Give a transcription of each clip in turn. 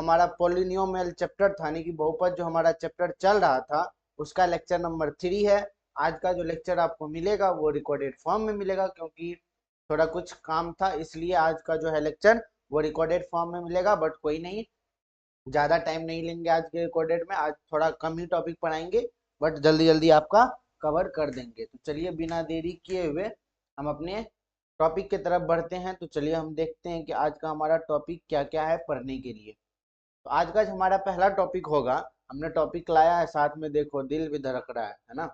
हमारा polynomial chapter था, यानी कि बहुपद जो हमारा चैप्टर चल रहा था उसका लेक्चर नंबर 3 है। आज का जो लेक्चर आपको मिलेगा वो रिकॉर्डेड फॉर्म में मिलेगा, क्योंकि थोड़ा कुछ काम था इसलिए आज का जो है लेक्चर वो रिकॉर्डेड फॉर्म में मिलेगा। बट कोई नहीं, ज़्यादा टाइम नहीं लेंगे आज के रिकॉर्डेड में, आज थोड़ा कम ही टॉपिक पढ़ाएंगे बट जल्दी जल्दी आपका कवर कर देंगे। तो चलिए बिना देरी किए हुए हम अपने टॉपिक की तरफ बढ़ते हैं। तो चलिए हम देखते हैं कि आज का हमारा टॉपिक क्या क्या है पढ़ने के लिए। तो आज का हमारा पहला टॉपिक होगा, हमने टॉपिक लाया है साथ में, देखो दिल भी धड़क रहा है ना।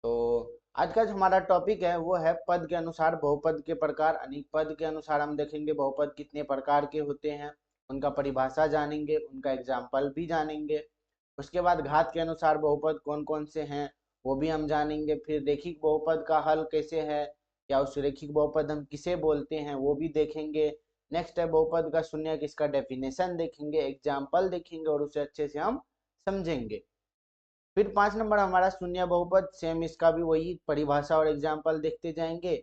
तो आज का जो हमारा टॉपिक है वो है पद के अनुसार बहुपद के प्रकार। अनेक पद के अनुसार हम देखेंगे बहुपद कितने प्रकार के होते हैं, उनका परिभाषा जानेंगे, उनका एग्जाम्पल भी जानेंगे। उसके बाद घात के अनुसार बहुपद कौन कौन से हैं वो भी हम जानेंगे। फिर रेखिक बहुपद का हल कैसे है, या उस रेखिक बहुपद हम किसे बोलते हैं वो भी देखेंगे। नेक्स्ट है बहुपद का शून्यक, इसका डेफिनेशन देखेंगे, एग्जाम्पल देखेंगे और उसे अच्छे से हम समझेंगे। फिर 5 नंबर हमारा शून्य बहुपद, सेम इसका भी वही परिभाषा और एग्जाम्पल देखते जाएंगे।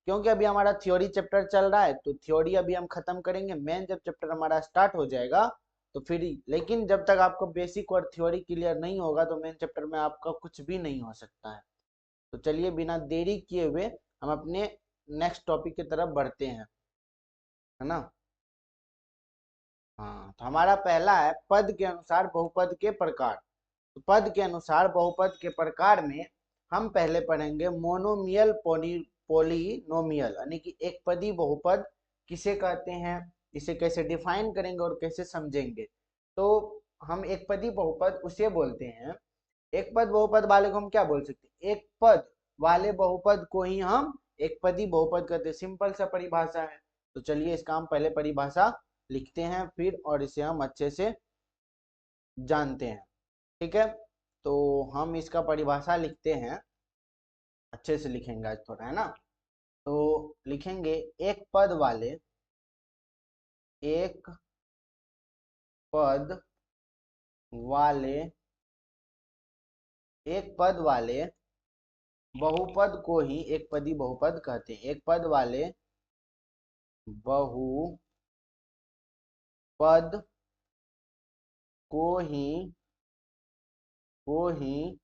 क्योंकि अभी हमारा थ्योरी चैप्टर चल रहा है तो थ्योरी अभी हम खत्म करेंगे, मेन जब चैप्टर हमारा स्टार्ट हो जाएगा तो फिर, लेकिन जब तक आपको बेसिक और थ्योरी क्लियर नहीं होगा तो मेन चैप्टर में आपका कुछ भी नहीं हो सकता है। तो चलिए बिना देरी किए हुए हम अपने नेक्स्ट टॉपिक की तरफ बढ़ते हैं, है ना। हाँ, तो हमारा पहला है पद के अनुसार बहुपद के प्रकार। तो पद के अनुसार बहुपद के प्रकार में हम पहले पढ़ेंगे मोनोमियल पोलिनोमियल, यानी कि एक पदी बहुपद किसे कहते हैं, इसे कैसे डिफाइन करेंगे और कैसे समझेंगे। तो हम एक पदी बहुपद उसे बोलते हैं, एक पद बहुपद वाले को हम क्या बोल सकते हैं, एक पद वाले बहुपद को ही हम एक पदी बहुपद कहते हैं। सिंपल सा परिभाषा है। तो चलिए इसका हम पहले परिभाषा लिखते हैं फिर, और इसे हम अच्छे से जानते हैं, ठीक है। तो हम इसका परिभाषा लिखते हैं, अच्छे से लिखेंगे आज थोड़ा, है ना। तो लिखेंगे एक पद वाले, एक पद वाले, एक पद वाले बहुपद को ही एक पदी बहुपद कहते हैं। एक पद वाले बहुपद को ही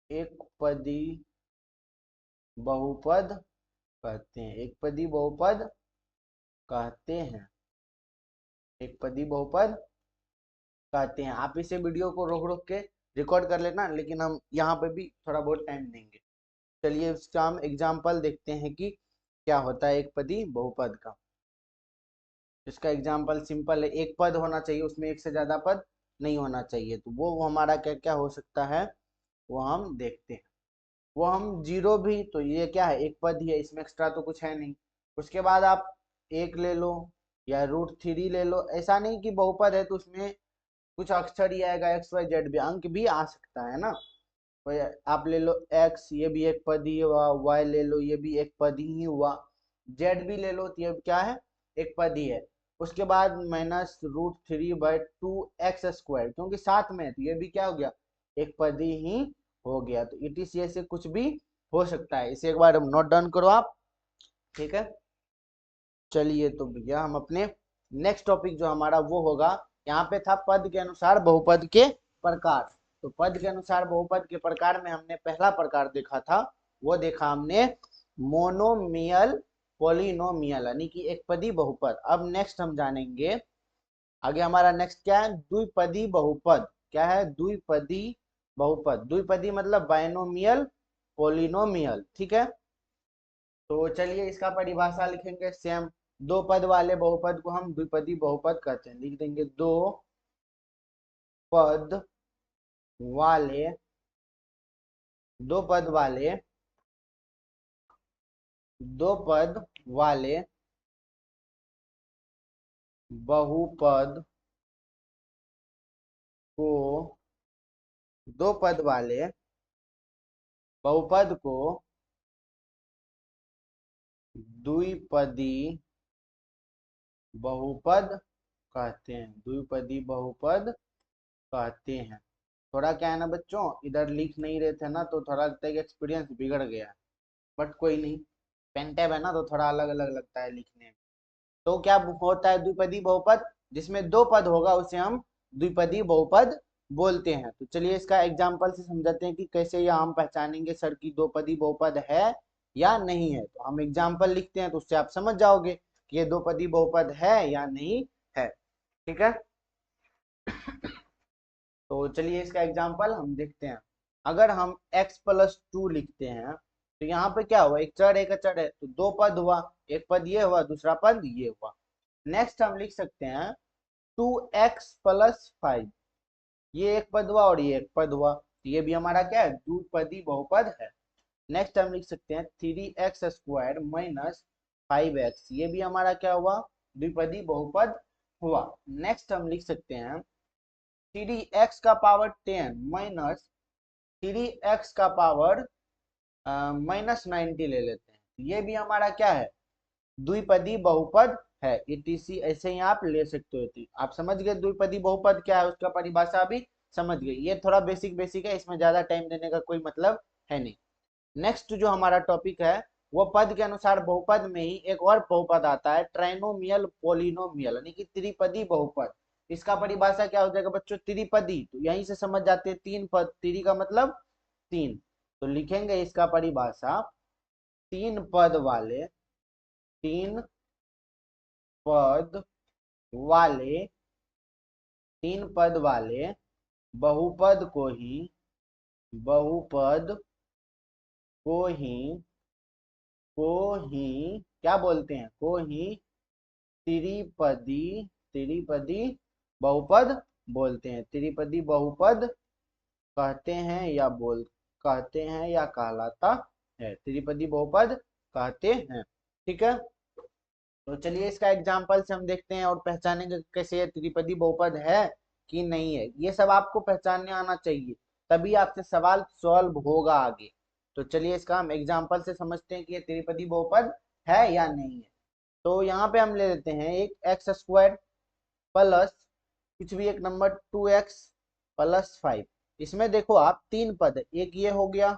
एक पदी बहुपद कहते हैं, एक पदी बहुपद कहते हैं, एक पदी बहुपद कहते हैं। आप इसे वीडियो को रोक रोक के रिकॉर्ड कर लेना, लेकिन हम यहाँ पे भी थोड़ा बहुत टाइम देंगे। चलिए इसका हम एग्जाम्पल देखते हैं कि क्या होता है एक पदी बहुपद का। इसका एग्जाम्पल सिंपल है, एक पद होना चाहिए, उसमें एक से ज्यादा पद नहीं होना चाहिए। तो वो हमारा क्या क्या हो सकता है वो हम देखते हैं। वो हम जीरो भी, तो ये क्या है, एक पद ही है, इसमें एक्स्ट्रा तो कुछ है नहीं। उसके बाद आप एक ले लो या √3 ले लो, ऐसा नहीं कि बहुपद है तो उसमें कुछ अक्षर ही आएगा, एक्स वाई जेड भी, अंक भी आ सकता है ना। तो आप ले लो एक्स, ये भी एक पद ही हुआ, वाई ले लो ये भी एक पद ही हुआ, जेड भी ले लो तो ये क्या है, एक पद ही है। उसके बाद -√3/2x², क्योंकि साथ में है तो ये भी क्या हो गया, एक पद ही हो गया। तो ETC से कुछ भी हो सकता है, इसे एक बार नोट डाउन करो आप, ठीक है। चलिए तो भैया हम अपने नेक्स्ट टॉपिक जो हमारा वो होगा, यहाँ पे था पद के अनुसार बहुपद के प्रकार। तो पद के अनुसार बहुपद के प्रकार में हमने पहला प्रकार देखा था, वो देखा हमने मोनोमियल पॉलिनोमियल, यानी कि एक पदी बहुपद। अब नेक्स्ट हम जानेंगे आगे हमारा नेक्स्ट क्या है, द्विपदी बहुपद। क्या है, द्विपदी बहुपद। द्विपदी मतलब बाइनोमियल पॉलिनोमियल, ठीक है। तो चलिए इसका परिभाषा लिखेंगे सेम, दो पद वाले बहुपद को हम द्विपदी बहुपद कहते हैं। लिख देंगे दो पद वाले, दो पद वाले, दो पद वाले बहुपद को, दो पद वाले बहुपद को द्विपदी बहुपद कहते हैं, द्विपदी बहुपद कहते हैं। थोड़ा क्या है ना बच्चों, इधर लिख नहीं रहे थे ना तो थोड़ा लगता है कि एक्सपीरियंस बिगड़ गया है, बट कोई नहीं, पेन टैब है ना तो थोड़ा अलग अलग लगता है लिखने में। तो क्या होता है द्विपदी बहुपद, जिसमें दो पद होगा उसे हम द्विपदी बहुपद बोलते हैं। तो चलिए इसका एग्जाम्पल से समझाते हैं कि कैसे यह हम पहचानेंगे सर की दो पदी बहुपद है या नहीं है। तो हम एग्जाम्पल लिखते हैं तो उससे आप समझ जाओगे कि ये दो पदी बहुपद है या नहीं है। ठीक है, तो चलिए इसका एग्जाम्पल हम देखते हैं। अगर हम x+2 लिखते हैं तो यहाँ पे क्या हुआ, एक चर एक अचर है तो दो पद हुआ, एक पद ये हुआ दूसरा पद ये हुआ। नेक्स्ट हम लिख सकते हैं 2x+5, ये एक पद हुआ और ये एक पद हुआ, तो ये भी हमारा क्या है, द्विपदी बहुपद है। नेक्स्ट हम लिख सकते हैं 3x² माइनस 5x, ये भी हमारा क्या हुआ, द्विपदी बहुपद हुआ। नेक्स्ट हम लिख सकते हैं 3x का पावर 10 माइनस 3x का पावर -90 ले लेते हैं, ये भी हमारा क्या है, द्विपदी बहुपद है। etc ऐसे ही आप ले सकते हो। आप समझ गए द्विपदी बहुपद क्या है, उसका परिभाषा भी समझ गए। ये थोड़ा बेसिक बेसिक है, इसमें ज्यादा टाइम देने का कोई मतलब है नहीं। नेक्स्ट जो हमारा टॉपिक है वो पद के अनुसार बहुपद में ही एक और बहुपद आता है, ट्राइनोमियल पोलिनोमियल, यानी कि त्रिपदी बहुपद। इसका परिभाषा क्या हो जाएगा बच्चों, त्रिपदी, तो यहीं से समझ जाते हैं, तीन पद, त्रि का मतलब तीन, तो लिखेंगे इसका परिभाषा, तीन पद वाले, तीन पद वाले, तीन पद वाले बहुपद को ही, बहुपद को ही, को ही क्या बोलते हैं, को ही त्रिपदी, त्रिपदी बहुपद बोलते हैं। त्रिपदी बहुपद कहते हैं या कहते हैं या कहलाता है, त्रिपदी बहुपद कहते हैं। ठीक है, तो चलिए इसका एग्जाम्पल से हम देखते हैं और पहचानेंगे कैसे ये त्रिपदी बहुपद है कि नहीं है। ये सब आपको पहचानने आना चाहिए, तभी आपसे सवाल सॉल्व होगा आगे। तो चलिए इसका हम एग्जाम्पल से समझते हैं कि ये त्रिपदी बहुपद है या नहीं है। तो यहाँ पे हम ले लेते हैं एक x² प्लस कुछ भी एक नंबर 2x+5। इसमें देखो आप तीन पद है, एक ये हो गया,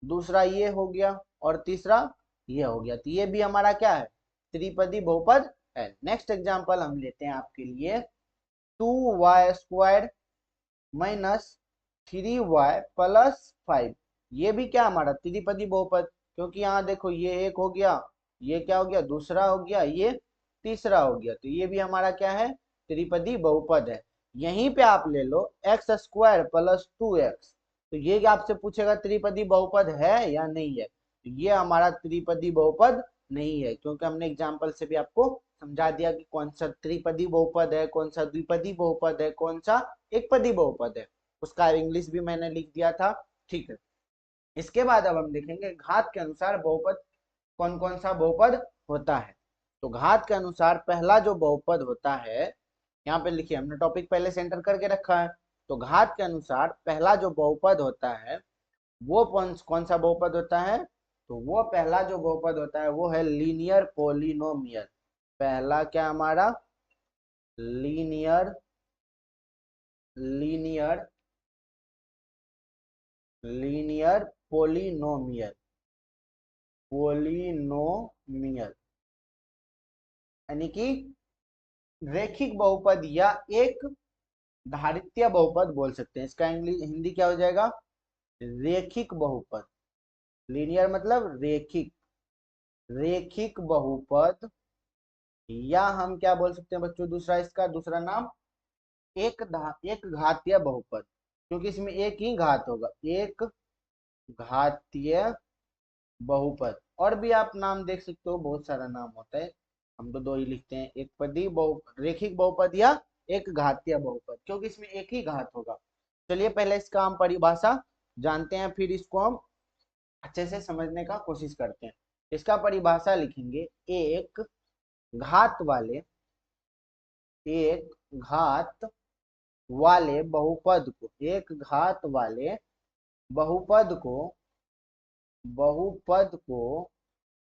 दूसरा ये हो गया और तीसरा ये हो गया, तो ये भी हमारा क्या है, त्रिपदी बहुपद है। नेक्स्ट एग्जांपल हम लेते हैं आपके लिए 2y² माइनस 3y+5, ये भी क्या हमारा त्रिपदी बहुपद, क्योंकि यहाँ देखो ये एक हो गया, ये क्या हो गया, दूसरा हो गया, ये तीसरा हो गया, तो ये भी हमारा क्या है, त्रिपदी बहुपद है। यहीं पे आप ले लो x² + 2x, तो ये आपसे पूछेगा त्रिपदी बहुपद है या नहीं है, तो ये हमारा त्रिपदी बहुपद नहीं है, क्योंकि हमने एग्जाम्पल से भी आपको समझा दिया कि कौन सा त्रिपदी बहुपद है, कौन सा द्विपदी बहुपद है, कौन सा एकपदी बहुपद है, उसका इंग्लिश भी मैंने लिख दिया था। ठीक है, इसके बाद अब हम देखेंगे घात के अनुसार बहुपद कौन कौन सा बहुपद होता है। तो घात के अनुसार पहला जो बहुपद होता है, यहाँ पे लिखिए, हमने टॉपिक पहले से एंटर करके रखा है। तो घात के अनुसार पहला जो बहुपद होता है वो कौन सा बहुपद होता है, तो वो पहला जो बहुपद होता है वो है लीनियर पोलिनोमियल। पहला क्या हमारा, linear, linear, linear polynomial, polynomial यानी कि रेखिक बहुपद या एक धारितीय बहुपद बोल सकते हैं। इसका इंग्लिश हिंदी क्या हो जाएगा, रेखिक बहुपद। लीनियर मतलब रेखिक, रेखिक बहुपद, या हम क्या बोल सकते हैं बच्चों, दूसरा इसका दूसरा नाम एक घातीय बहुपद, क्योंकि इसमें एक ही घात होगा, एक घातीय बहुपद। और भी आप नाम देख सकते हो, बहुत सारा नाम होता है, हम तो दो ही लिखते हैं, एक पदी रेखिक बहुपद या एक घातीय बहुपद, क्योंकि इसमें एक ही घात होगा। चलिए पहले इसका हम परिभाषा जानते हैं, फिर इसको हम अच्छे से समझने का कोशिश करते हैं। इसका परिभाषा लिखेंगे, एक घात वाले, एक घात वाले बहुपद को, एक घात वाले बहुपद को, बहुपद को,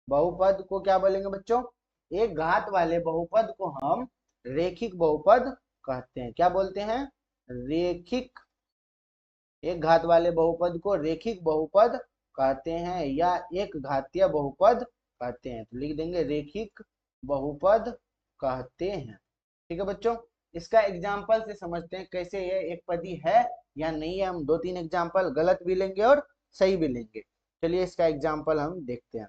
बहुपद को क्या बोलेंगे बच्चों, एक घात वाले बहुपद को हम रेखिक बहुपद कहते हैं। क्या बोलते हैं, रेखिक, एक घात वाले बहुपद को रेखिक बहुपद कहते हैं या एक घातीय बहुपद कहते हैं। तो लिख देंगे रेखिक बहुपद कहते हैं। ठीक है बच्चों, इसका एग्जाम्पल से समझते हैं कैसे ये एक पदी है या नहीं है। हम 2-3 एग्जाम्पल गलत भी लेंगे और सही भी लेंगे। चलिए इसका एग्जाम्पल हम देखते हैं।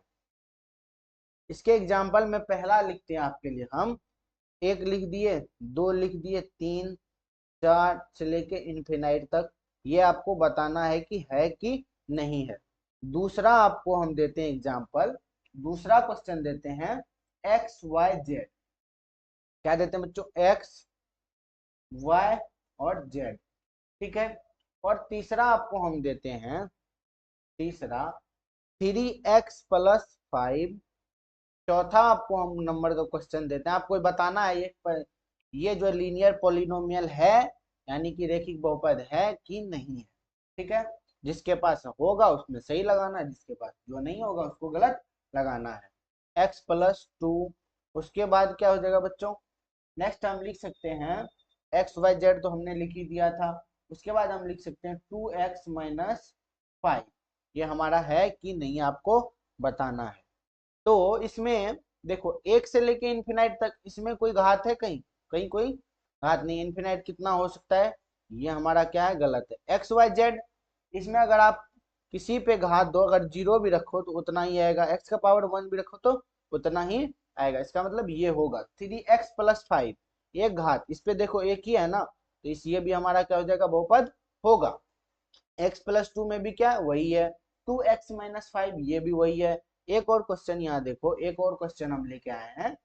इसके एग्जाम्पल में पहला लिखते हैं आपके लिए हम, एक लिख दिए, दो लिख दिए, 3 4 से लेके इन्फिनाइट तक। ये आपको बताना है कि नहीं है। दूसरा आपको हम देते हैं एग्जाम्पल, दूसरा क्वेश्चन देते हैं एक्स वाई जेड। क्या देते हैं बच्चों? एक्स वाई और जेड, ठीक है। और तीसरा आपको हम देते हैं, तीसरा 3x+5। चौथा आपको हम नंबर का क्वेश्चन देते हैं, आपको बताना है ये जो लीनियर पॉलिनोमियल है यानी कि रेखिक बहुपद है कि नहीं है, ठीक है। जिसके पास होगा उसमें सही लगाना है, जिसके पास जो नहीं होगा उसको गलत लगाना है। x+2, उसके बाद क्या हो जाएगा बच्चों? नेक्स्ट हम लिख सकते हैं x y z तो हमने लिख ही दिया था। उसके बाद हम लिख सकते हैं 2x-5। ये हमारा है कि नहीं आपको बताना है। तो इसमें देखो, एक से लेके इन्फिनाइट तक इसमें कोई घात है? कहीं कहीं कोई घात नहीं। इन्फिनाइट कितना हो सकता है? ये हमारा क्या है? गलत है। x y z, इसमें अगर आप किसी पे घात दो, अगर 0 भी रखो तो उतना ही आएगा, x⁻1 भी रखो तो उतना ही आएगा। इसका मतलब ये होगा 3x+5, एक घात, इस पे देखो एक ही है ना, तो इस ये भी हमारा क्या हो जाएगा? बहुपद होगा। x+2 में भी क्या वही है, 2x-5 ये भी वही है। एक और क्वेश्चन यहाँ देखो, एक और क्वेश्चन हम लेके आए हैं,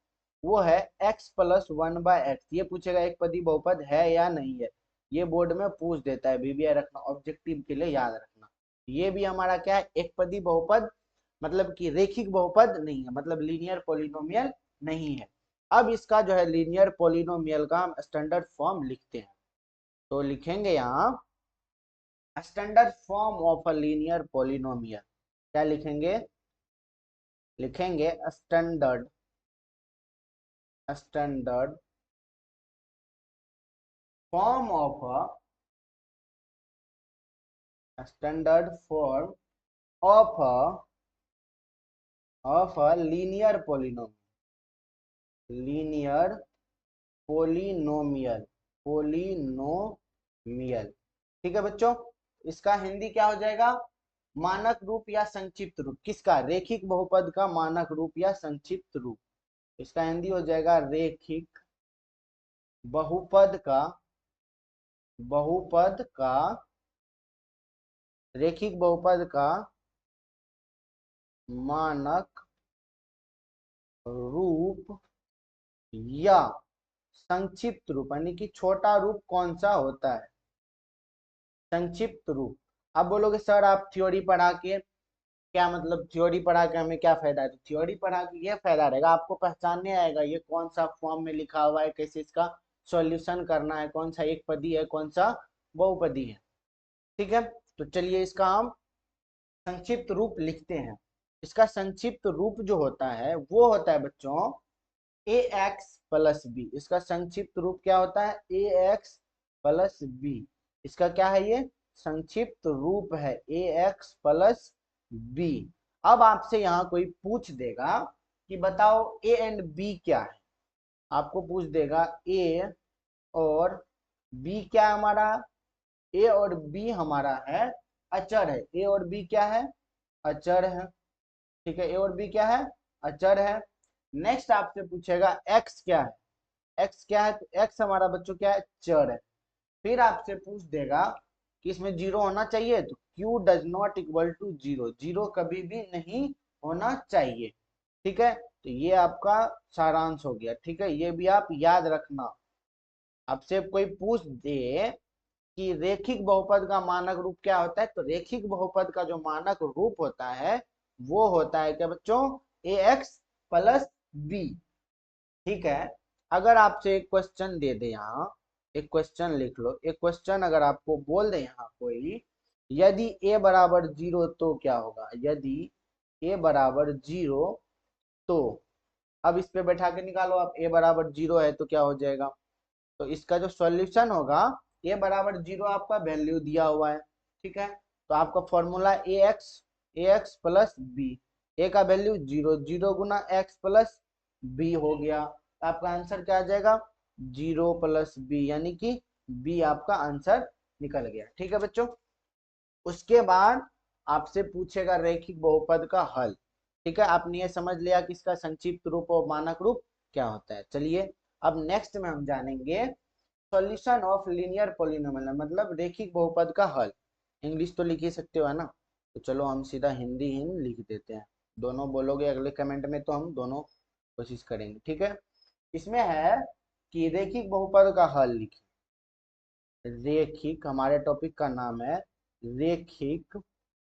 वो है x+1/x। ये पूछेगा एक पदी बहुपद है या नहीं है। ये बोर्ड में पूछ देता है, बीबीआई रखना, ऑब्जेक्टिव के लिए याद रखना। ये भी हमारा क्या है? एक पदी बहुपद, मतलब कि रेखिक बहुपद नहीं है, मतलब लीनियर पॉलिनोमियल नहीं है। अब इसका जो है लीनियर पॉलिनोमियल का हम स्टैंडर्ड फॉर्म लिखते हैं। तो लिखेंगे यहाँ standard form of a linear polynomial. क्या लिखेंगे? लिखेंगे standard form of standard form of a linear polynomial. ठीक है बच्चों, इसका हिंदी क्या हो जाएगा? मानक रूप या संक्षिप्त रूप। किसका? रेखिक बहुपद का मानक रूप या संक्षिप्त रूप। इसका हिंदी हो जाएगा रेखिक बहुपद का बहुपद का रेखिक बहुपद का मानक रूप या संक्षिप्त रूप, यानी कि छोटा रूप कौन सा होता है? संक्षिप्त रूप। अब बोलोगे सर आप थ्योरी पढ़ा के क्या मतलब, थ्योरी पढ़ा के हमें क्या फायदा है? तो थ्योरी पढ़ा के ये फायदा रहेगा, आपको पहचानने आएगा ये कौन सा फॉर्म में लिखा हुआ है, कैसे इसका सॉल्यूशन करना है, कौन सा एक पदी है, कौन सा बहुपदी है। ठीक है, तो चलिए इसका हम संक्षिप्त रूप लिखते हैं। इसका संक्षिप्त रूप जो होता है वो होता है बच्चों ax+b। इसका संक्षिप्त रूप क्या होता है? ax+b। इसका क्या है? ये संक्षिप्त रूप है ax+b। अब आपसे यहाँ कोई पूछ देगा कि बताओ a एंड b क्या है। आपको पूछ देगा a और b क्या है हमारा? a और b हमारा है अचर है। a और b क्या है? अचर है। ठीक है, a और b क्या है? अचर है। नेक्स्ट आपसे पूछेगा x क्या है? x क्या है? तो x हमारा बच्चों क्या है? चर है। फिर आपसे पूछ देगा कि इसमें 0 होना चाहिए, तो q does not equal to 0, 0 कभी भी नहीं होना चाहिए। ठीक है, तो ये आपका सारांश हो गया। ठीक है, ये भी आप याद रखना। आपसे कोई पूछ दे कि रेखिक बहुपद का मानक रूप क्या होता है, तो रेखिक बहुपद का जो मानक रूप होता है वो होता है क्या बच्चों? ax+b। ठीक है, अगर आपसे एक क्वेश्चन दे दे, यहाँ एक क्वेश्चन लिख लो, एक क्वेश्चन अगर आपको बोल दे यहाँ कोई, यदि a बराबर 0 तो क्या होगा? यदि a बराबर 0 तो, अब इस पे बैठा के निकालो आप, a बराबर 0 है तो क्या हो जाएगा? तो इसका जो सॉल्यूशन होगा, a बराबर 0 आपका वैल्यू दिया हुआ है। ठीक है, तो आपका फॉर्मूला ax+b, a का वैल्यू 0, 0 गुना x+b हो गया। तो आपका आंसर क्या आ जाएगा? जीरो प्लस बी, यानी कि बी आपका आंसर निकल गया। ठीक है बच्चों, उसके बाद आपसे पूछेगा रैखिक बहुपद का हल। ठीक है, आपने ये समझ लिया कि इसका संक्षिप्त रूप और मानक रूप क्या होता है। चलिए अब नेक्स्ट में हम जानेंगे सॉल्यूशन ऑफ लीनियर पॉलिनोमियल, मतलब रैखिक बहुपद का हल। इंग्लिश तो लिख ही सकते हो है ना, तो चलो हम सीधा हिंदी ही लिख देते हैं। दोनों बोलोगे अगले कमेंट में तो हम दोनों कोशिश करेंगे। ठीक है, इसमें है कि रैखिक बहुपद का हल लिखिए। रैखिक, हमारे टॉपिक का नाम है रैखिक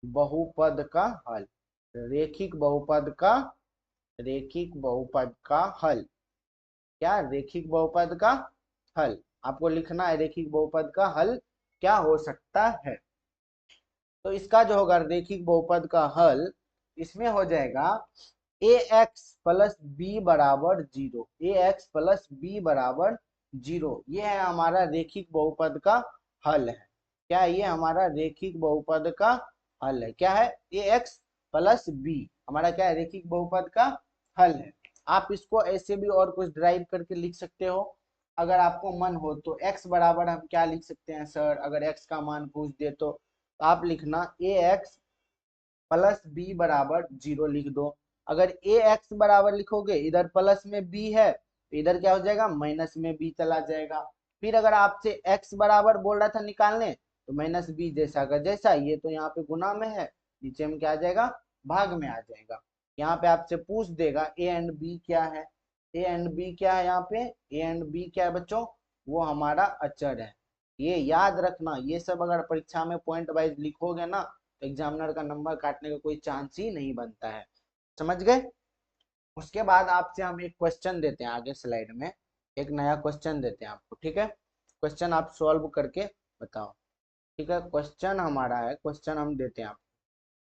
बहुपद का हल। रैखिक बहुपद का, रैखिक बहुपद का हल, क्या रैखिक बहुपद का हल आपको लिखना है। रैखिक बहुपद का हल क्या हो सकता है, तो इसका जो होगा रैखिक बहुपद का हल, इसमें हो जाएगा ए एक्स प्लस बी बराबर जीरो। ए एक्स प्लस बी बराबर जीरो, ये है हमारा रैखिक बहुपद का हल है। क्या ये हमारा रैखिक बहुपद का हल है, क्या है, ए एक्स प्लस बी हमारा क्या है, रैखिक बहुपद का हल है। आप इसको ऐसे भी और कुछ ड्राइव करके लिख सकते हो अगर आपको मन हो तो। x बराबर हम क्या लिख सकते हैं सर, अगर x का मान पूछ दे तो आप लिखना ए एक्स प्लस बी बराबर जीरो लिख दो। अगर ए एक्स बराबर लिखोगे, इधर प्लस में b है तो इधर क्या हो जाएगा, माइनस में b चला जाएगा। फिर अगर आपसे x बराबर बोल रहा था निकालने, तो माइनस बी जैसा का जैसा, ये तो यहाँ पे गुना में है, नीचे में क्या आ जाएगा, भाग में आ जाएगा। यहाँ पे आपसे पूछ देगा ए एंड बी क्या है। ए एंड बी क्या है, यहाँ पे ए एंड बी क्या है बच्चों, वो हमारा अचर है। ये याद रखना, ये सब अगर परीक्षा में पॉइंट वाइज लिखोगे ना, तो एग्जामिनर का नंबर काटने का कोई चांस ही नहीं बनता है। समझ गए। उसके बाद आपसे हम एक क्वेश्चन देते हैं, आगे स्लाइड में एक नया क्वेश्चन देते हैं आपको। ठीक है, क्वेश्चन आप सॉल्व करके बताओ। ठीक है, क्वेश्चन हमारा है, क्वेश्चन हम देते हैं आपको।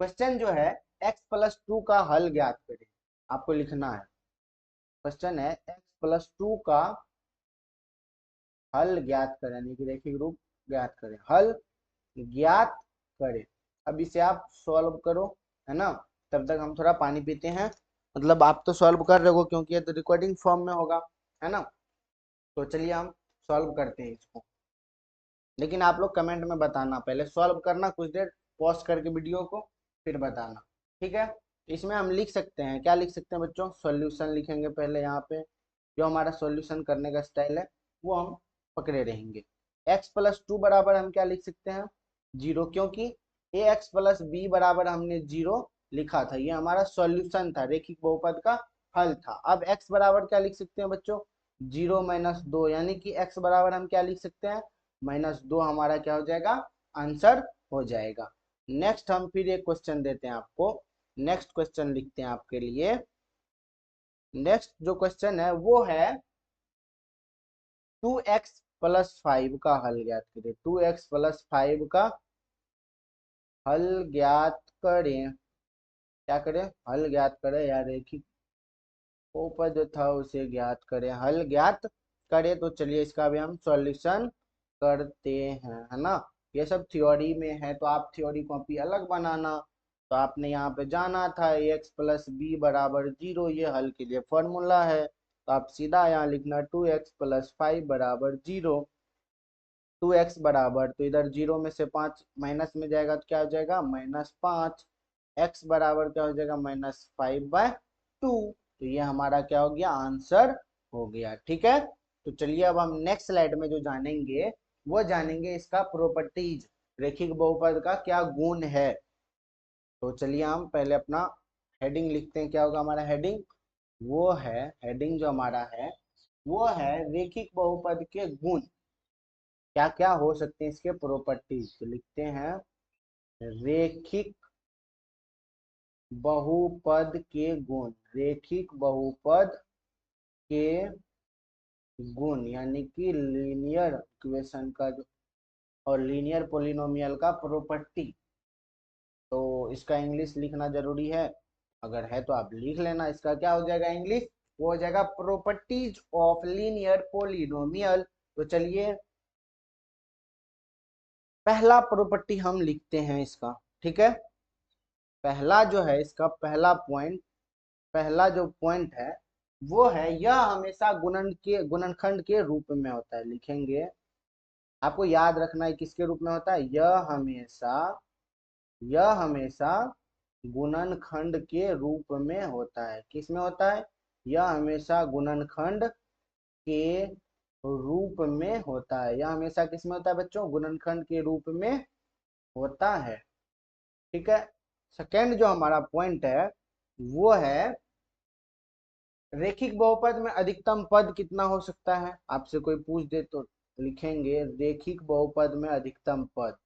क्वेश्चन जो है x प्लस टू का हल ज्ञात करें, आपको लिखना है। क्वेश्चन है x प्लस टू का हल ज्ञात करें, यानी कि रैखिक रूप ज्ञात करें, हल ज्ञात करें। अब इसे आप सॉल्व करो, है ना, तब तक हम थोड़ा पानी पीते हैं। मतलब आप तो सॉल्व कर रहे हो क्योंकि ये तो रिकॉर्डिंग फॉर्म में होगा, है ना, तो चलिए हम सॉल्व करते हैं इसको। लेकिन आप लोग कमेंट में बताना, पहले सॉल्व करना, कुछ देर पॉज करके वीडियो को फिर बताना। ठीक है, इसमें हम लिख सकते हैं, क्या लिख सकते हैं बच्चों, सॉल्यूशन लिखेंगे पहले। यहाँ पे जो हमारा सॉल्यूशन करने का स्टाइल है वो हम पकड़े रहेंगे। x प्लस टू बराबर हम क्या लिख सकते हैं, जीरो, क्योंकि ए एक्स प्लस बी बराबर हमने जीरो लिखा था, ये हमारा सॉल्यूशन था, रैखिक बहुपद का हल था। अब x बराबर क्या लिख सकते हैं बच्चों, जीरो माइनस दो, यानी कि x बराबर हम क्या लिख सकते हैं, माइनस दो, हमारा क्या हो जाएगा, आंसर हो जाएगा। नेक्स्ट हम फिर एक क्वेश्चन देते हैं आपको, नेक्स्ट क्वेश्चन लिखते हैं आपके लिए। नेक्स्ट जो क्वेश्चन है वो है 2x प्लस फाइव का हल ज्ञात करें। 2x प्लस फाइव का हल ज्ञात करें, क्या करें, हल ज्ञात करें, या रैखिक बहुपद जो था उसे ज्ञात करें, हल ज्ञात करें। तो चलिए इसका भी हम सॉल्यूशन करते हैं, है ना। ये सब थ्योरी में है, तो आप थ्योरी कॉपी अलग बनाना। तो आपने यहाँ पे जाना था एक्स प्लस बी बराबर जीरो, ये हल के लिए फॉर्मूला है, तो आप सीधा यहाँ लिखना 2x प्लस फाइव बराबर जीरो। 2x बराबर, तो इधर जीरो में से 5 माइनस में जाएगा तो क्या हो जाएगा, -5। x बराबर क्या हो जाएगा, -5/2। तो ये हमारा क्या हो गया, आंसर हो गया। ठीक है, तो चलिए अब हम नेक्स्ट स्लाइड में जो जानेंगे वो जानेंगे इसका प्रॉपर्टीज, रैखिक बहुपद का क्या गुण है। तो चलिए हम पहले अपना हेडिंग लिखते हैं, क्या होगा हमारा हेडिंग, वो है, हेडिंग जो हमारा है वो है रैखिक बहुपद के गुण, क्या क्या हो सकते हैं इसके प्रॉपर्टीज। तो लिखते हैं रैखिक बहुपद के गुण, रैखिक बहुपद के गुण, यानी कि लीनियर इक्वेशन का जो और लीनियर पॉलिनोमियल का प्रॉपर्टी। तो इसका इंग्लिश लिखना जरूरी है, अगर है तो आप लिख लेना। इसका क्या हो जाएगा इंग्लिश, वो हो जाएगा प्रॉपर्टीज ऑफ लीनियर पॉलिनोमियल। तो चलिए पहला प्रॉपर्टी हम लिखते हैं इसका। ठीक है, पहला जो है इसका पहला पॉइंट, पहला जो पॉइंट है वो है यह हमेशा गुणनखंड के रूप में होता है। लिखेंगे, आपको याद रखना है किसके रूप में होता है। यह हमेशा गुणनखंड के रूप में होता है। किस में होता है? यह हमेशा गुणनखंड के रूप में होता है। यह हमेशा किस में होता है बच्चों? गुणनखंड के रूप में होता है। ठीक है। सेकेंड जो हमारा पॉइंट है वो है रेखिक बहुपद में अधिकतम पद कितना हो सकता है। आपसे कोई पूछ दे तो लिखेंगे रेखिक बहुपद में अधिकतम पद।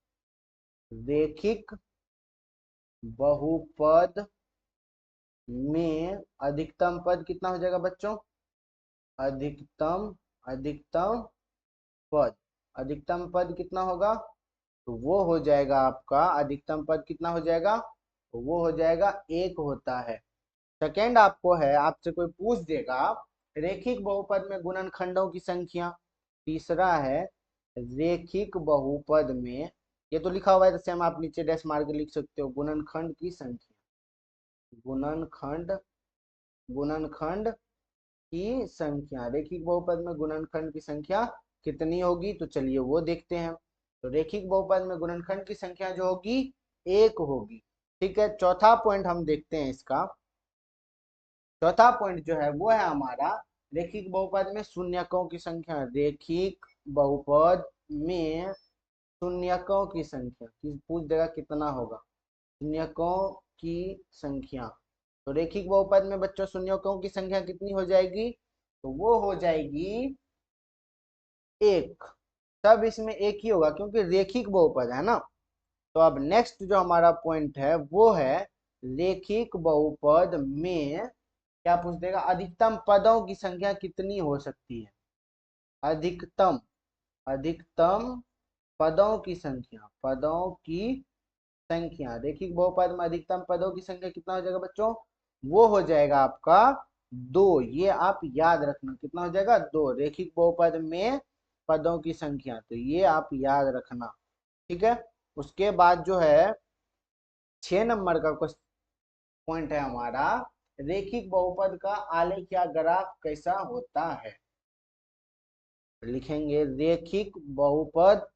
रेखिक बहुपद में अधिकतम पद कितना हो जाएगा बच्चों? अधिकतम अधिकतम पद। अधिकतम पद कितना होगा? तो वो हो जाएगा आपका अधिकतम पद कितना हो जाएगा? तो वो हो जाएगा एक होता है। सेकेंड आपको है, आपसे कोई पूछ देगा रेखिक बहुपद में गुणनखंडों की संख्या। तीसरा है रेखिक बहुपद में, ये तो लिखा हुआ है जैसे हम, आप नीचे डैश मार के लिख सकते हो, गुणनखंड की संख्या। गुणनखंड गुणनखंड की संख्या, रेखिक बहुपद में गुणनखंड की संख्या कितनी होगी? तो चलिए वो देखते हैं। तो रेखिक बहुपद में गुणनखंड की संख्या जो होगी एक होगी। ठीक है। चौथा पॉइंट हम देखते हैं इसका। चौथा पॉइंट जो है वो है हमारा रेखिक बहुपद में शून्यकों की संख्या। रेखिक बहुपद में शून्यकों की संख्या पूछ देगा कितना होगा? शून्यकों की संख्या। तो रेखिक बहुपद में बच्चों शून्यकों की संख्या कितनी हो जाएगी? तो वो हो जाएगी एक। सब इसमें एक ही होगा क्योंकि रेखिक बहुपद है ना। तो अब नेक्स्ट जो हमारा पॉइंट है वो है रेखिक बहुपद में क्या पूछ देगा? अधिकतम पदों की संख्या कितनी हो सकती है? अधिकतम अधिकतम पदों की संख्या रेखिक बहुपद में अधिकतम पदों की संख्या कितना हो जाएगा बच्चों? वो हो जाएगा आपका दो। ये आप याद रखना, कितना हो जाएगा? दो। रेखिक बहुपद में पदों की संख्या, तो ये आप याद रखना। ठीक है। उसके बाद जो है 6 नंबर का पॉइंट है हमारा रेखिक बहुपद का आलेख या ग्राफ कैसा होता है। लिखेंगे रेखिक बहुपद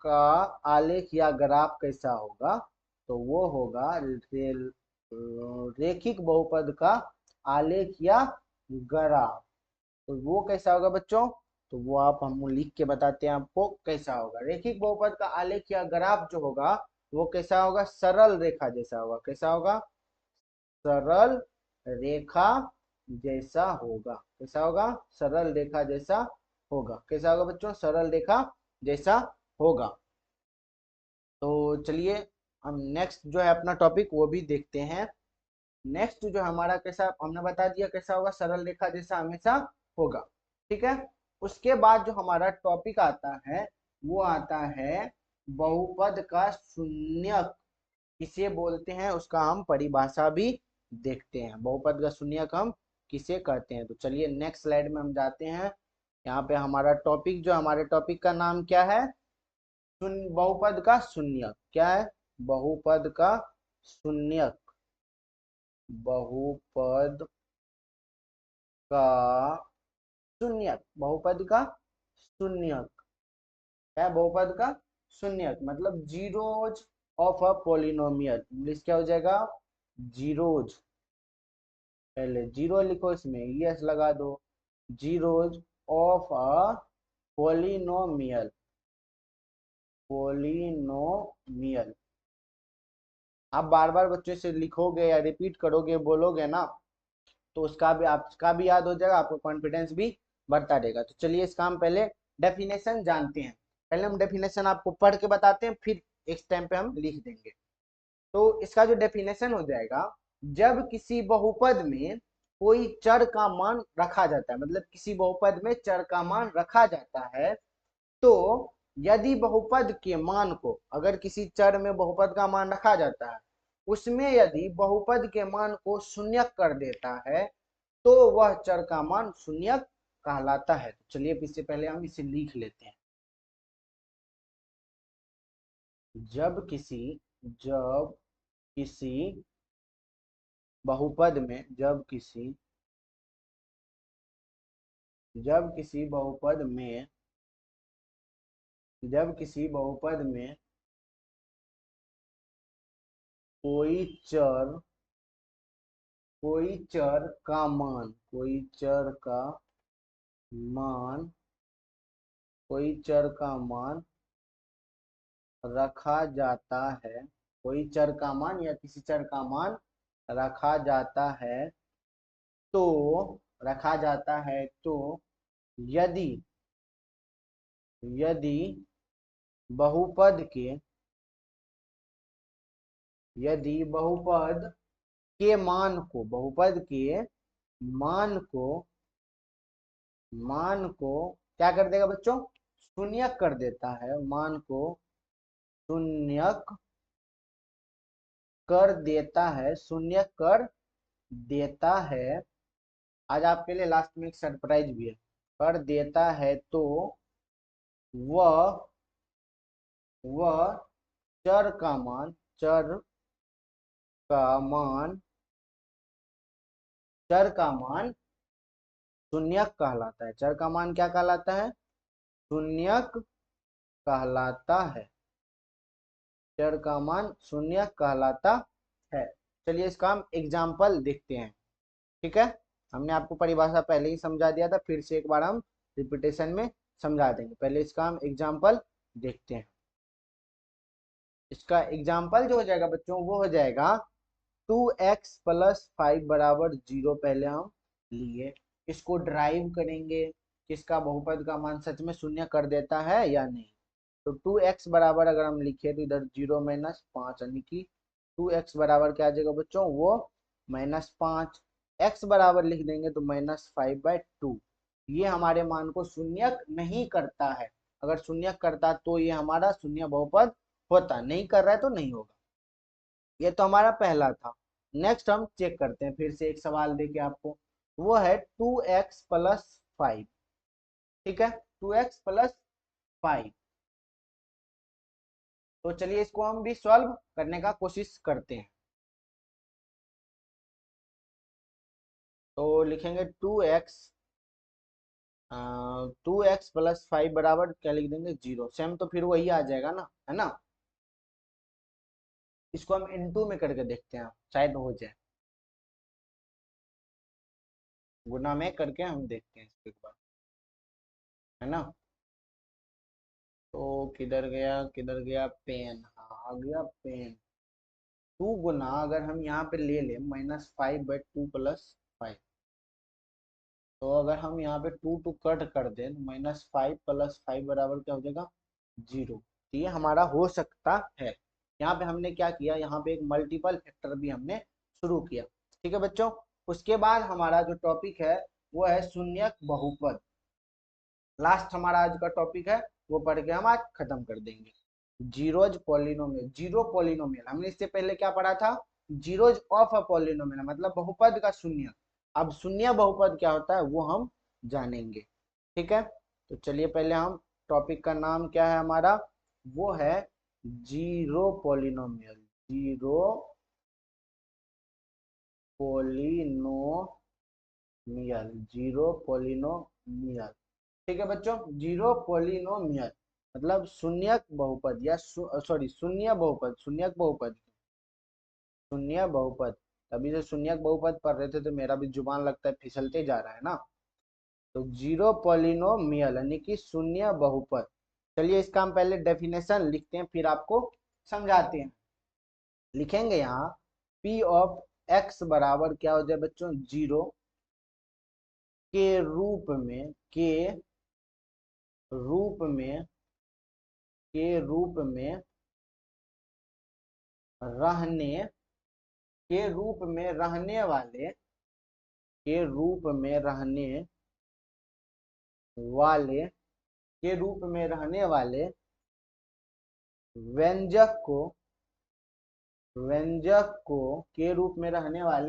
का आलेख या ग्राफ कैसा होगा? तो वो होगा रेखिक बहुपद का आलेख या ग्राफ। तो वो कैसा होगा बच्चों? तो वो आप हम लिख के बताते हैं आपको कैसा होगा। रेखिक बहुपद का आलेख या ग्राफ जो होगा वो कैसा होगा? सरल रेखा जैसा होगा। कैसा होगा? सरल रेखा जैसा होगा। कैसा होगा? सरल रेखा जैसा होगा। कैसा होगा बच्चों? सरल रेखा जैसा होगा। तो चलिए हम नेक्स्ट जो है अपना टॉपिक वो भी देखते हैं। नेक्स्ट जो हमारा कैसा, हमने बता दिया कैसा होगा, सरल रेखा जैसा हमेशा होगा। ठीक है। उसके बाद जो हमारा टॉपिक आता है वो आता है बहुपद का शून्यक किसे बोलते हैं, उसका हम परिभाषा भी देखते हैं। बहुपद का शून्यक हम किसे कहते हैं। तो चलिए नेक्स्ट स्लाइड में हम जाते हैं। यहाँ पे हमारा टॉपिक, जो हमारे टॉपिक का नाम क्या है? बहुपद का शून्यक। क्या है? बहुपद का शून्यक। बहुपद का शून्यक। बहुपद का शून्यक क्या है? बहुपद का शून्यक मतलब zeros of a polynomial. English क्या हो जाएगा? जीरोज। पहले जीरो लिखो, इसमें यस लगा दो। Zeros of a polynomial. Polynomial आप बार बार बच्चों से लिखोगे या रिपीट करोगे, बोलोगे ना, तो उसका भी आपका भी याद हो जाएगा, आपको कॉन्फिडेंस भी बढ़ता रहेगा। तो चलिए इसका हम पहले डेफिनेशन जानते हैं। पहले हम डेफिनेशन आपको पढ़ के बताते हैं, फिर इस टाइम पे हम लिख देंगे। तो इसका जो डेफिनेशन हो जाएगा, जब किसी बहुपद में कोई चर का मान रखा जाता है, मतलब किसी बहुपद में चर का मान रखा जाता है, तो यदि बहुपद के मान को, अगर किसी चर में बहुपद का मान रखा जाता है, उसमें यदि बहुपद के मान को शून्य कर देता है तो वह चर का मान शून्यक कहलाता है। तो चलिए इससे पहले हम इसे लिख लेते हैं। जब किसी बहुपद में, जब किसी जब किसी बहुपद में जब किसी बहुपद में कोई चर मान कोई चर का मान रखा जाता है, कोई चर का मान या किसी चर का मान रखा जाता है तो यदि यदि बहुपद के यदि बहुपद के मान को क्या कर देगा बच्चों, शून्यक कर देता है, मान को शून्यक कर देता है। आज आपके लिए लास्ट में एक सरप्राइज भी है, कर देता है तो वह वह चर का मान शून्यक कहलाता है। चर का मान क्या कहलाता है, शून्यक कहलाता है। चर का मान शून्यक कहलाता है। चलिए इसका हम एग्जाम्पल देखते हैं। ठीक है, हमने आपको परिभाषा पहले ही समझा दिया था, फिर से एक बार हम रिपीटेशन में समझा देंगे। पहले इसका हम एग्जाम्पल देखते हैं। इसका एग्जाम्पल जो हो जाएगा बच्चों वो हो जाएगा 2x + 5 = 0। पहले हम लिए, इसको ड्राइव करेंगे किसका, बहुपद का मान सच में शून्य कर देता है या नहीं। तो 2x बराबर अगर हम लिखे तो इधर 0 - 5, यानी कि 2x बराबर क्या आ जाएगा बच्चों, वो -5। x बराबर लिख देंगे तो -5/2। ये हमारे मान को शून्यक नहीं करता है। अगर शून्यक करता तो ये हमारा शून्य बहुपद होता, नहीं कर रहा है तो नहीं होगा। ये तो हमारा पहला था। नेक्स्ट हम चेक करते हैं, फिर से एक सवाल देके आपको, वो है 2x + 5। ठीक है, 2x + 5। तो चलिए इसको हम भी सॉल्व करने का कोशिश करते हैं। तो लिखेंगे 2x + 5 बराबर क्या लिख देंगे, 0। सेम तो फिर वही आ जाएगा ना, है ना। इसको हम इनटू में करके देखते हैं, शायद हो जाए। गुना में करके हम देखते हैं इसको एक बार, है ना। तो किधर गया पेन, हाँ आ गया पेन। 2 गुना अगर हम यहाँ पे ले लें -5/2 + 5, तो अगर हम यहाँ पे 2 कट कर दें, -5 + 5 बराबर क्या हो जाएगा, 0। तो ये हमारा हो सकता है। यहाँ पे हमने क्या किया, यहाँ पे एक मल्टीपल फैक्टर भी हमने शुरू किया। ठीक है बच्चों, उसके बाद हमारा जो टॉपिक है वो है शून्यक बहुपद। लास्ट हमारा आज का टॉपिक है, वो पढ़ के हम आज खत्म कर देंगे। जीरो पॉलिनोमियल हमने इससे पहले क्या पढ़ा था, जीरोज ऑफ अ पॉलिनोमियल, मतलब बहुपद का शून्य। अब शून्य बहुपद क्या होता है वो हम जानेंगे। ठीक है, तो चलिए पहले हम, टॉपिक का नाम क्या है हमारा, वो है जीरो पॉलिनोमियल। Zero polynomial. ठीक है बच्चों, जीरो पॉलिनोमियल मतलब शून्यक बहुपद या सॉरी शून्य बहुपद, शून्य बहुपद। तभी से शून्यक बहुपद पढ़ रहे थे तो मेरा भी जुबान लगता है फिसलते जा रहा है ना। तो जीरो पॉलिनोमियल यानी कि शून्य बहुपद। चलिए इसका हम पहले डेफिनेशन लिखते हैं, फिर आपको समझाते हैं। लिखेंगे यहाँ P ऑफ x बराबर क्या हो जाए बच्चों, 0 के रूप में रहने के रूप में रहने वाले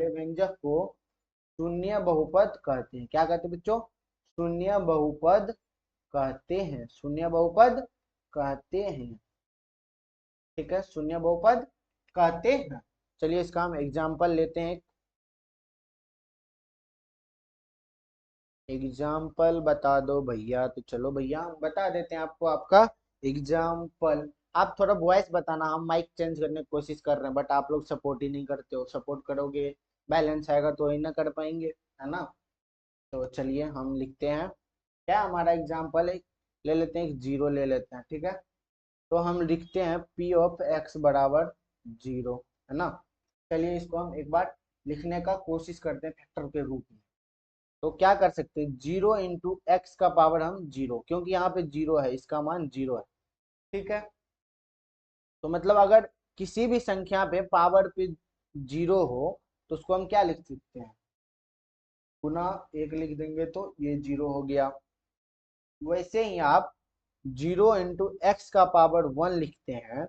व्यंजक को शून्य बहुपद कहते हैं। क्या कहते हैं बच्चों, शून्य बहुपद कहते हैं। ठीक है, शून्य बहुपद कहते हैं। चलिए इसका हम एग्जाम्पल लेते हैं। एग्जाम्पल बता दो भैया। तो चलो भैया हम बता देते हैं आपको आपका एग्जाम्पल। आप थोड़ा वॉइस बताना, हम माइक चेंज करने की कोशिश कर रहे हैं बट आप लोग सपोर्ट ही नहीं करते हो। सपोर्ट करोगे, बैलेंस आएगा तो ही ना कर पाएंगे, है ना। तो चलिए हम लिखते हैं क्या हमारा एग्जाम्पल है। ले लेते हैं, एक जीरो ले लेते हैं, ठीक है। तो हम लिखते हैं पी ऑफ एक्स बराबर जीरो, है ना। चलिए इसको हम एक बार लिखने का कोशिश करते हैं फैक्टर के रूप में। तो क्या कर सकते हैं, जीरो इंटू एक्स का पावर हम जीरो, क्योंकि यहाँ पे जीरो है, इसका मान जीरो है, ठीक है। तो मतलब अगर किसी भी संख्या पे पावर पे जीरो हो तो उसको हम क्या लिख सकते हैं, गुना एक लिख देंगे तो ये जीरो हो गया। वैसे ही आप जीरो इंटू एक्स का पावर वन लिखते हैं,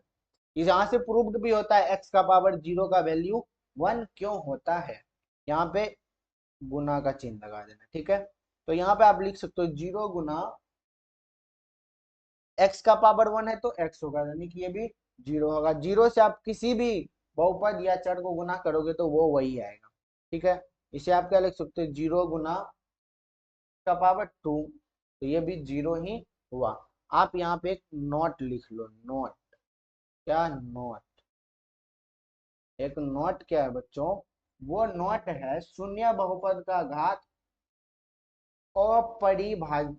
यहाँ से प्रूव्ड भी होता है एक्स का पावर जीरो का वैल्यू वन क्यों होता है। यहाँ पे गुना का चिन्ह लगा देना, ठीक है। तो यहाँ पे आप लिख सकते हो जीरो गुना एक्स का पावर वन है तो एक्स होगा, यानी कि ये भी जीरो होगा। जीरो से आप किसी भी बहुपद या चर को गुना करोगे तो वो वही आएगा, ठीक है। इसे आप क्या लिख सकते हो, जीरो गुना का पावर टू, तो ये भी जीरो ही हुआ। आप यहाँ पे एक नोट लिख लो, नोट, क्या नोट, एक नोट क्या है बच्चों, वो नोट है शून्य बहुपद का घात अपरिभाषित।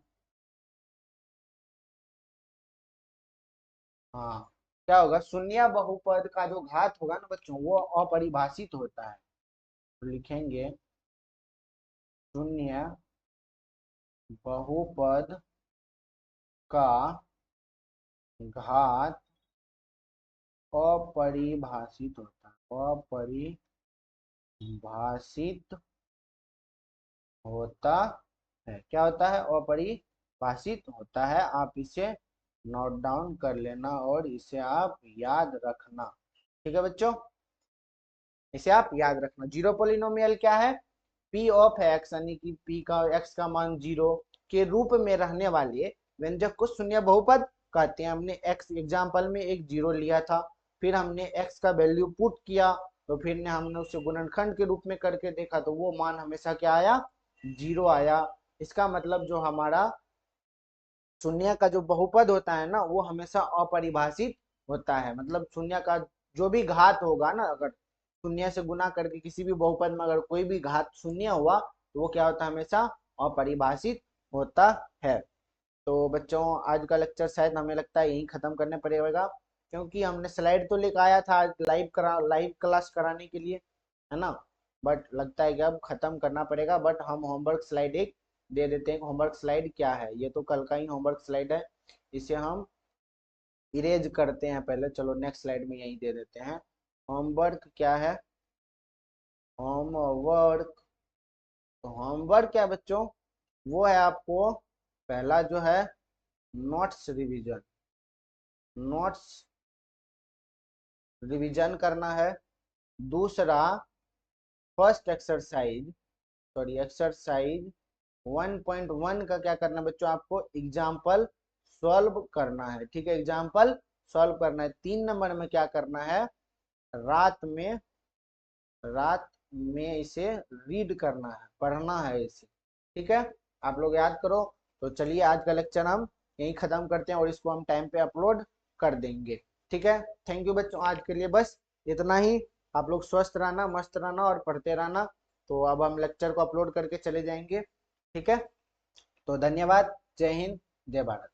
हाँ, क्या होगा, शून्य बहुपद का जो घात होगा ना बच्चों वो अपरिभाषित होता है। तो लिखेंगे शून्य बहुपद का घात अपरिभाषित होता है, अपरिभाषित होता है। क्या होता है, अपरिभाषित होता है। आप इसे नोट डाउन कर लेना और इसे आप याद रखना, ठीक है बच्चों। इसे आप याद रखना। जीरो पोलिनोमियल क्या है, पी ऑफ एक्स, यानी कि पी का एक्स का मान जीरो के रूप में रहने वाले व्यंजक को शून्य बहुपद कहते हैं। हमने एक्स एग्जाम्पल में एक जीरो लिया था, फिर हमने एक्स का वैल्यू पुट किया, तो फिर ने हमने उसे गुणनखंड के रूप में करके देखा तो वो मान हमेशा क्या आया, जीरो आया। इसका मतलब जो हमारा शून्य का जो बहुपद होता है ना वो हमेशा अपरिभाषित होता है। मतलब शून्य का जो भी घात होगा ना, अगर शून्य से गुना करके किसी भी बहुपद में अगर कोई भी घात शून्य हुआ तो वो क्या होता है, हमेशा अपरिभाषित होता है। तो बच्चों आज का लेक्चर शायद हमें लगता है यही खत्म करने पड़ेगा, क्योंकि हमने स्लाइड तो लेकर आया था आज लाइव क्लास कराने के लिए, है ना। बट लगता है कि अब खत्म करना पड़ेगा। बट हम होमवर्क स्लाइड एक दे देते हैं। होमवर्क स्लाइड क्या है, ये तो कल का ही होमवर्क स्लाइड है, इसे हम इरेज करते हैं पहले। चलो नेक्स्ट स्लाइड में यही दे देते हैं। होमवर्क क्या है, होमवर्क, तो होमवर्क क्या है बच्चों, वो है आपको पहला जो है नोट्स रिवीजन, नोट्स रिवीजन करना है। दूसरा फर्स्ट एक्सरसाइज, सॉरी एक्सरसाइज 1.1 का क्या करना है बच्चों, आपको एग्जाम्पल सॉल्व करना है, ठीक है। एग्जाम्पल सॉल्व करना है। 3 नंबर में क्या करना है, रात में, रात में इसे रीड करना है, पढ़ना है इसे, ठीक है। आप लोग याद करो। तो चलिए आज का लेक्चर हम यहीं खत्म करते हैं और इसको हम टाइम पे अपलोड कर देंगे, ठीक है। थैंक यू बच्चों, आज के लिए बस इतना ही। आप लोग स्वस्थ रहना, मस्त रहना और पढ़ते रहना। तो अब हम लेक्चर को अपलोड करके चले जाएंगे, ठीक है। तो धन्यवाद, जय हिंद, जय भारत।